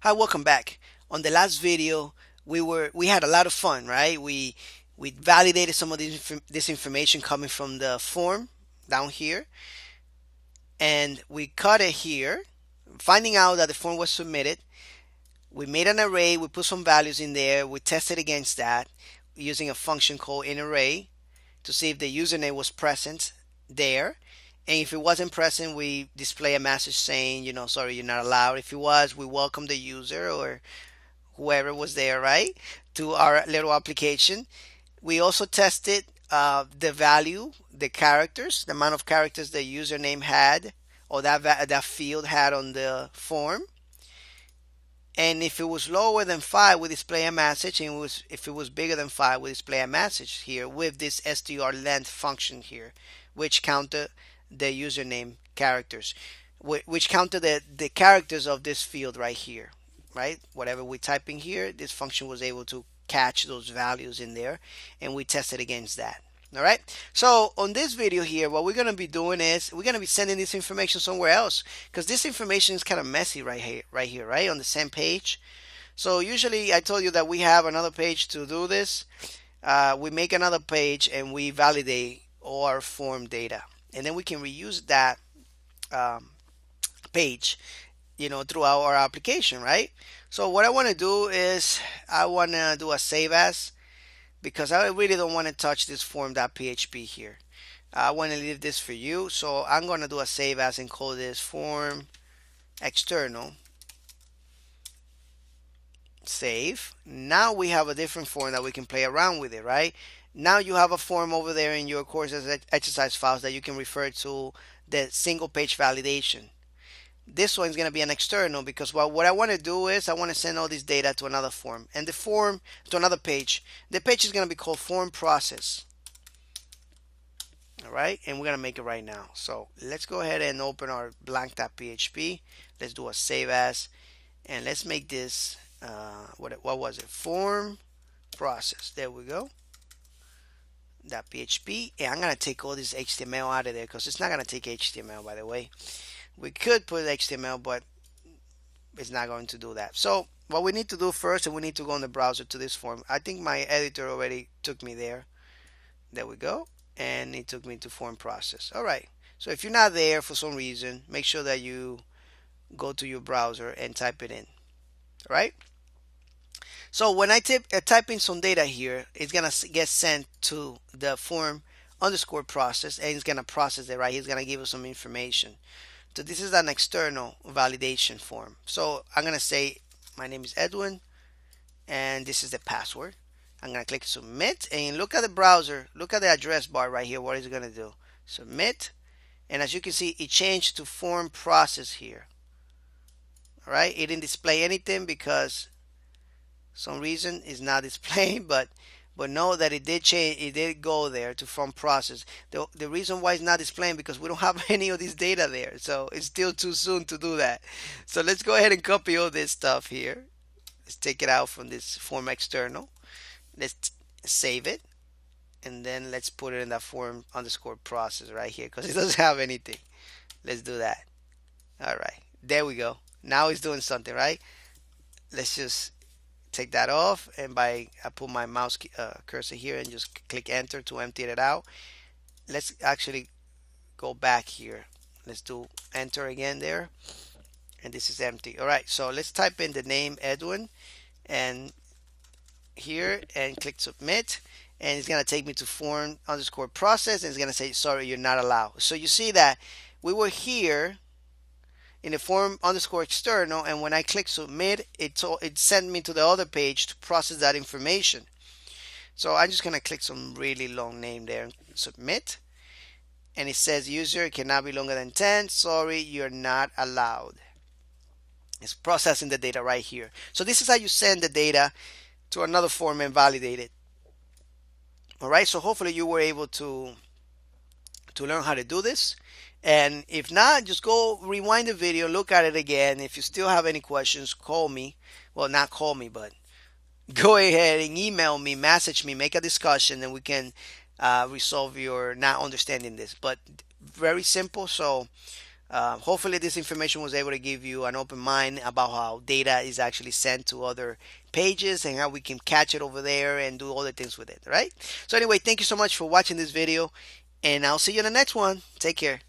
Hi, welcome back. On the last video, we had a lot of fun, right? We validated some of this information coming from the form down here, and we cut it here, finding out that the form was submitted. We made an array, we put some values in there, we tested against that using a function called inArray to see if the username was present there. And if it wasn't present, we display a message saying, sorry, you're not allowed. If it was, we welcome the user or whoever was there, right, to our little application. We also tested the value, the characters, the amount of characters the username had or that field had on the form. And if it was lower than 5, we display a message. And if it was bigger than 5, we display a message here with this strLength function here, which counted the username characters, which counted the characters of this field right here, right? Whatever we type in here, this function was able to catch those values in there, and we tested against that. All right. So on this video here, what we're going to be doing is we're going to be sending this information somewhere else because this information is kind of messy right on the same page. So usually I told you that we have another page to do this. We make another page and we validate all our form data, and then we can reuse that um, page, throughout our application, right? So what I want to do is I want to do a save as, because I really don't want to touch this form.php here. I want to leave this for you. So I'm going to do a save as and call this form external. Save. Now we have a different form that we can play around with it, right? Now you have a form over there in your courses exercise files that you can refer to the single page validation. This one is going to be an external because what I want to do is I want to send all this data to another form, and the form to another page. The page is going to be called form process. All right, and we're going to make it right now. So let's go ahead and open our blank.php. Let's do a save as, and let's make this what was it, form process. There we go. .php, and I'm going to take all this HTML out of there because it's not going to take HTML, by the way. We could put HTML, but it's not going to do that. So what we need to do first, and we need to go in the browser to this form. I think my editor already took me there. There we go. And it took me to form process. All right. So if you're not there for some reason, make sure that you go to your browser and type it in. All right. So when I type in some data here, it's going to get sent to the form underscore process, and it's going to process it, right? It's going to give us some information. So this is an external validation form. So I'm going to say my name is Edwin and this is the password. I'm going to click submit, and look at the browser. Look at the address bar right here. What is it going to do? Submit. And as you can see, it changed to form process here. All right. It didn't display anything because some reason it's not displaying, but know that it did change. It did go there to form process. The reason why it's not displaying because we don't have any of this data there, so it's still too soon to do that. So let's go ahead and copy all this stuff here. Let's take it out from this form external. Let's save it, and then let's put it in that form underscore process right here because it doesn't have anything. Let's do that. All right, there we go. Now it's doing something, right? Let's just take that off, and I put my mouse cursor here and just click enter to empty it out. Let's actually go back here. Let's do enter again there, and this is empty. All right, so let's type in the name Edwin and here and click submit, and it's going to take me to form underscore process, and it's going to say sorry, you're not allowed. So you see that we were here in the form underscore external, and when I click submit, it sent me to the other page to process that information. So I'm just going to click some really long name there and submit, and it says user cannot be longer than 10. Sorry, you're not allowed. It's processing the data right here. So this is how you send the data to another form and validate it. All right, so hopefully you were able to learn how to do this. And if not, just go rewind the video, look at it again. If you still have any questions, call me. Well, not call me, but go ahead and email me, message me, make a discussion, and we can resolve your not understanding this. But very simple. So Hopefully this information was able to give you an open mind about how data is actually sent to other pages and how we can catch it over there and do other things with it. Right? So anyway, thank you so much for watching this video, and I'll see you in the next one. Take care.